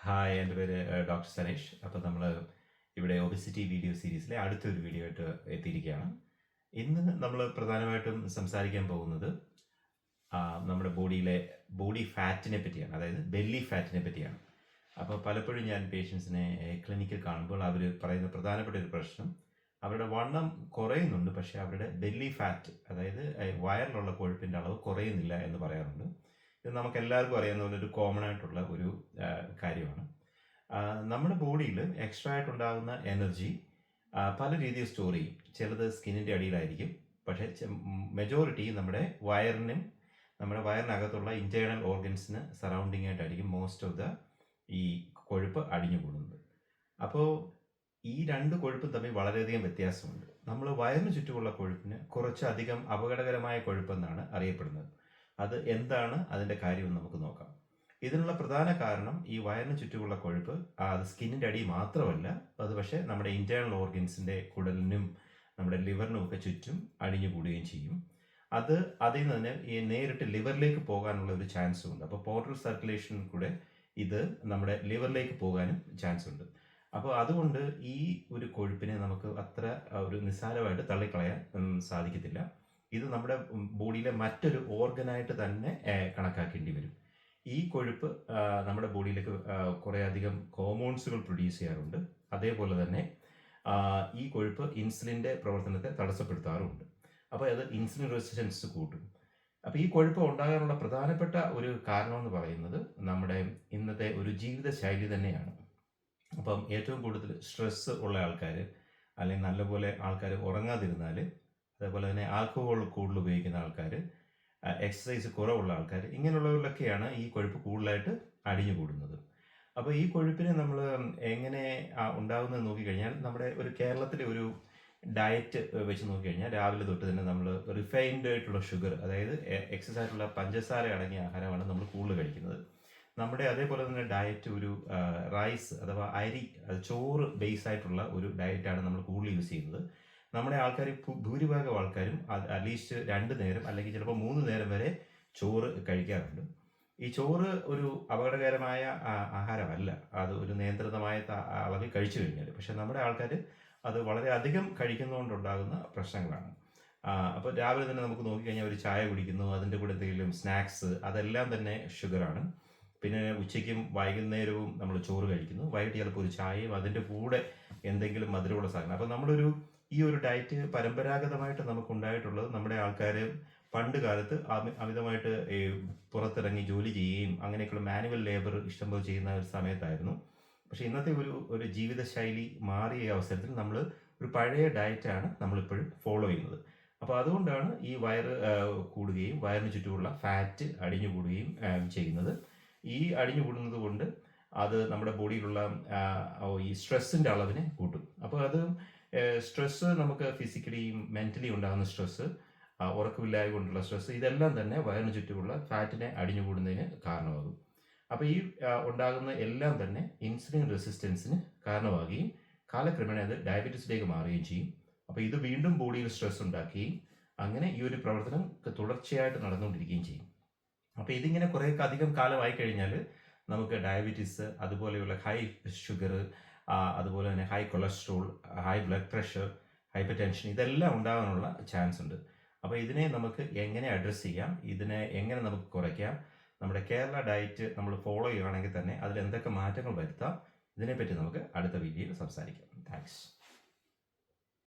Hi, എൻ്റെ പേര് doctor Saneesh. അപ്പോൾ നമ്മൾ ഇവിടെ ഒബിസിറ്റി വീഡിയോ സീരീസിലെ അടുത്തൊരു വീഡിയോ ആയിട്ട് എത്തിയിരിക്കുകയാണ്. ഇന്ന് നമ്മൾ പ്രധാനമായിട്ടും സംസാരിക്കാൻ പോകുന്നത് നമ്മുടെ ബോഡിയിലെ ബോഡി ഫാറ്റിനെ പറ്റിയാണ്, അതായത് ബെല്ലി ഫാറ്റിനെ പറ്റിയാണ്. അപ്പോൾ പലപ്പോഴും ഞാൻ പേഷ്യൻസിനെ ക്ലിനിക്കിൽ കാണുമ്പോൾ അവർ പറയുന്ന പ്രധാനപ്പെട്ട ഒരു പ്രശ്നം, അവരുടെ വണ്ണം കുറയുന്നുണ്ട്, പക്ഷേ അവരുടെ ബെല്ലി ഫാറ്റ്, അതായത് വയറിലുള്ള കൊഴുപ്പിൻ്റെ അളവ് കുറയുന്നില്ല എന്ന് പറയാറുണ്ട്. ഇത് നമുക്ക് എല്ലാവർക്കും അറിയാവുന്ന പോലെ ഒരു കോമൺ ആയിട്ടുള്ള ഒരു കാര്യമാണ്. നമ്മുടെ ബോഡിയിൽ എക്സ്ട്രാ ആയിട്ടുണ്ടാകുന്ന എനർജി പല രീതിയിൽ സ്റ്റോർ ചെയ്യും. ചിലത് സ്കിന്നിൻ്റെ അടിയിലായിരിക്കും, പക്ഷേ മെജോറിറ്റി നമ്മുടെ വയറിനകത്തുള്ള ഇൻറ്റേർണൽ ഓർഗൻസിന് സറൗണ്ടിങ് ആയിട്ടായിരിക്കും മോസ്റ്റ് ഓഫ് ദ ഈ കൊഴുപ്പ് അടിഞ്ഞു കൂടുന്നത്. അപ്പോൾ ഈ രണ്ട് കൊഴുപ്പും തമ്മിൽ വളരെയധികം വ്യത്യാസമുണ്ട്. നമ്മൾ വയറിന് ചുറ്റുമുള്ള കൊഴുപ്പിന് കുറച്ചധികം അപകടകരമായ കൊഴുപ്പെന്നാണ് അറിയപ്പെടുന്നത്. അത് എന്താണ് അതിൻ്റെ കാര്യമെന്ന് നമുക്ക് നോക്കാം. ഇതിനുള്ള പ്രധാന കാരണം ഈ വയറിന് ചുറ്റുമുള്ള കൊഴുപ്പ് അത് സ്കിന്നിൻ്റെ അടി മാത്രമല്ല, അത് പക്ഷേ നമ്മുടെ ഇൻറ്റേർണൽ ഓർഗൻസിൻ്റെ കുടലിനും നമ്മുടെ ലിവറിനും ഒക്കെ ചുറ്റും അടിഞ്ഞു കൂടുകയും ചെയ്യും. അതിൽ നിന്ന് തന്നെ ഈ നേരിട്ട് ലിവറിലേക്ക് പോകാനുള്ള ഒരു ചാൻസും ഉണ്ട്. അപ്പോൾ പോർട്ടൽ സർക്കുലേഷൻ കൂടെ ഇത് നമ്മുടെ ലിവറിലേക്ക് പോകാനും ചാൻസ് ഉണ്ട്. അപ്പോൾ അതുകൊണ്ട് ഈ ഒരു കൊഴുപ്പിനെ നമുക്ക് അത്ര ഒരു നിസ്സാരമായിട്ട് തള്ളിക്കളയാൻ സാധിക്കത്തില്ല. ഇത് നമ്മുടെ ബോഡിയിലെ മറ്റൊരു ഓർഗനായിട്ട് തന്നെ കണക്കാക്കേണ്ടി വരും. ഈ കൊഴുപ്പ് നമ്മുടെ ബോഡിയിലേക്ക് കുറേ അധികം ഹോർമോൺസുകൾ പ്രൊഡ്യൂസ് ചെയ്യാറുണ്ട്. അതേപോലെ തന്നെ ഈ കൊഴുപ്പ് ഇൻസുലിൻ്റെ പ്രവർത്തനത്തെ തടസ്സപ്പെടുത്താറുമുണ്ട്. അപ്പോൾ അത് ഇൻസുലിൻ റെസിസ്റ്റൻസ് കൂട്ടും. അപ്പോൾ ഈ കൊഴുപ്പ് ഉണ്ടാകാനുള്ള പ്രധാനപ്പെട്ട ഒരു കാരണമെന്ന് പറയുന്നത് നമ്മുടെ ഇന്നത്തെ ഒരു ജീവിതശൈലി തന്നെയാണ്. അപ്പം ഏറ്റവും കൂടുതൽ സ്ട്രെസ്സ് ഉള്ള ആൾക്കാർ, അല്ലെങ്കിൽ നല്ലപോലെ ആൾക്കാർ ഉറങ്ങാതിരുന്നാൽ, അതേപോലെ തന്നെ ആൽക്കഹോൾ കൂടുതൽ ഉപയോഗിക്കുന്ന ആൾക്കാർ, എക്സസൈസ് കുറവുള്ള ആൾക്കാർ, ഇങ്ങനെയുള്ളവരിലൊക്കെയാണ് ഈ കൊഴുപ്പ് കൂടുതലായിട്ട് അടിഞ്ഞു കൂടുന്നത്. അപ്പോൾ ഈ കൊഴുപ്പിനെ നമ്മൾ എങ്ങനെ ഉണ്ടാകുന്നത് നോക്കിക്കഴിഞ്ഞാൽ, നമ്മുടെ ഒരു കേരളത്തിലെ ഒരു ഡയറ്റ് വെച്ച് നോക്കിക്കഴിഞ്ഞാൽ രാവിലെ തൊട്ട് തന്നെ നമ്മൾ റിഫൈൻഡ് ആയിട്ടുള്ള ഷുഗർ, അതായത് എക്സസ് ആയിട്ടുള്ള പഞ്ചസാര അടങ്ങിയ ആഹാരമാണ് നമ്മൾ കൂടുതൽ കഴിക്കുന്നത്. നമ്മുടെ അതേപോലെ തന്നെ ഡയറ്റ് ഒരു റൈസ് അഥവാ അരി, ചോറ് ബേസ് ആയിട്ടുള്ള ഒരു ഡയറ്റാണ് നമ്മൾ കൂടുതൽ യൂസ് ചെയ്യുന്നത്. നമ്മുടെ ആൾക്കാർ, ഭൂരിഭാഗം ആൾക്കാരും അറ്റ്ലീസ്റ്റ് 2 നേരം അല്ലെങ്കിൽ ചിലപ്പോൾ 3 നേരം വരെ ചോറ് കഴിക്കാറുണ്ട്. ഈ ചോറ് ഒരു അപകടകരമായ ആഹാരമല്ല, അത് ഒരു നിയന്ത്രിതമായ അളവിൽ കഴിച്ചു കഴിഞ്ഞാൽ. പക്ഷെ നമ്മുടെ ആൾക്കാർ അത് വളരെ അധികം കഴിക്കുന്നതുകൊണ്ടുണ്ടാകുന്ന പ്രശ്നങ്ങളാണ്. അപ്പോൾ രാവിലെ തന്നെ നമുക്ക് നോക്കിക്കഴിഞ്ഞാൽ ഒരു ചായ കുടിക്കുന്നു, അതിൻ്റെ കൂടെ എന്തെങ്കിലും സ്നാക്സ്, അതെല്ലാം തന്നെ ഷുഗറാണ്. പിന്നെ ഉച്ചയ്ക്കും വൈകുന്നേരവും നമ്മൾ ചോറ് കഴിക്കുന്നു, വൈകിട്ട് ചിലപ്പോൾ ഒരു ചായയും അതിൻ്റെ കൂടെ എന്തെങ്കിലും മധുരമുള്ള സാധനം. അപ്പോൾ ഈ ഒരു ഡയറ്റ് പരമ്പരാഗതമായിട്ട് നമുക്കുണ്ടായിട്ടുള്ളത്, നമ്മുടെ ആൾക്കാർ പണ്ട് കാലത്ത് അമിതമായിട്ട് പുറത്തിറങ്ങി ജോലി ചെയ്യുകയും അങ്ങനെയൊക്കെയുള്ള മാനുവൽ ലേബർ ഇഷ്ടംപോലെ ചെയ്യുന്ന ഒരു സമയത്തായിരുന്നു. പക്ഷേ ഇന്നത്തെ ഒരു ജീവിതശൈലി മാറിയ അവസരത്തിൽ നമ്മൾ ഒരു പഴയ ഡയറ്റാണ് നമ്മളിപ്പോഴും ഫോളോ ചെയ്യുന്നത്. അപ്പോൾ അതുകൊണ്ടാണ് ഈ വയറ് കൂടുകയും വയറിന് ചുറ്റുമുള്ള ഫാറ്റ് അടിഞ്ഞു കൂടുകയും ചെയ്യുന്നത്. ഈ അടിഞ്ഞു കൂടുന്നത് കൊണ്ട് അത് നമ്മുടെ ബോഡിയിലുള്ള ഈ സ്ട്രെസ്സിൻ്റെ അളവിനെ കൂട്ടും. അപ്പോൾ അത് സ്ട്രെസ്സ് നമുക്ക് ഫിസിക്കലിയും മെൻ്റലി ഉണ്ടാകുന്ന സ്ട്രെസ്സ്, ഉറക്കമില്ലായ്മ കൊണ്ടുള്ള സ്ട്രെസ്സ്, ഇതെല്ലാം തന്നെ വയറിന് ചുറ്റുമുള്ള ഫാറ്റിനെ അടിഞ്ഞു കൂടുന്നതിന് കാരണമാകും. അപ്പോൾ ഈ ഉണ്ടാകുന്ന എല്ലാം തന്നെ ഇൻസുലിൻ റെസിസ്റ്റൻസിന് കാരണമാകുകയും കാലക്രമേണ അത് ഡയബറ്റീസിലേക്ക് മാറുകയും ചെയ്യും. അപ്പോൾ ഇത് വീണ്ടും ബോഡിയിൽ സ്ട്രെസ് ഉണ്ടാക്കുകയും അങ്ങനെ ഈ ഒരു പ്രവർത്തനം തുടർച്ചയായിട്ട് നടന്നുകൊണ്ടിരിക്കുകയും ചെയ്യും. അപ്പോൾ ഇതിങ്ങനെ കുറേ അധികം കാലമായി കഴിഞ്ഞാൽ നമുക്ക് ഡയബറ്റീസ്, അതുപോലെയുള്ള ഹൈ ഷുഗർ, അതുപോലെ തന്നെ high cholesterol, high blood pressure, hyper tension, ഇതെല്ലാം ഉണ്ടാകാനുള്ള ചാൻസ് ഉണ്ട്. അപ്പോൾ ഇതിനെ നമുക്ക് എങ്ങനെ അഡ്രസ്സ് ചെയ്യാം, ഇതിനെ എങ്ങനെ നമുക്ക് കുറയ്ക്കാം, നമ്മുടെ കേരള ഡയറ്റ് നമ്മൾ ഫോളോ ചെയ്യുകയാണെങ്കിൽ തന്നെ അതിൽ എന്തൊക്കെ മാറ്റങ്ങൾ വരുത്താം, ഇതിനെപ്പറ്റി നമുക്ക് അടുത്ത വീഡിയോയിൽ സംസാരിക്കാം. താങ്ക്സ്.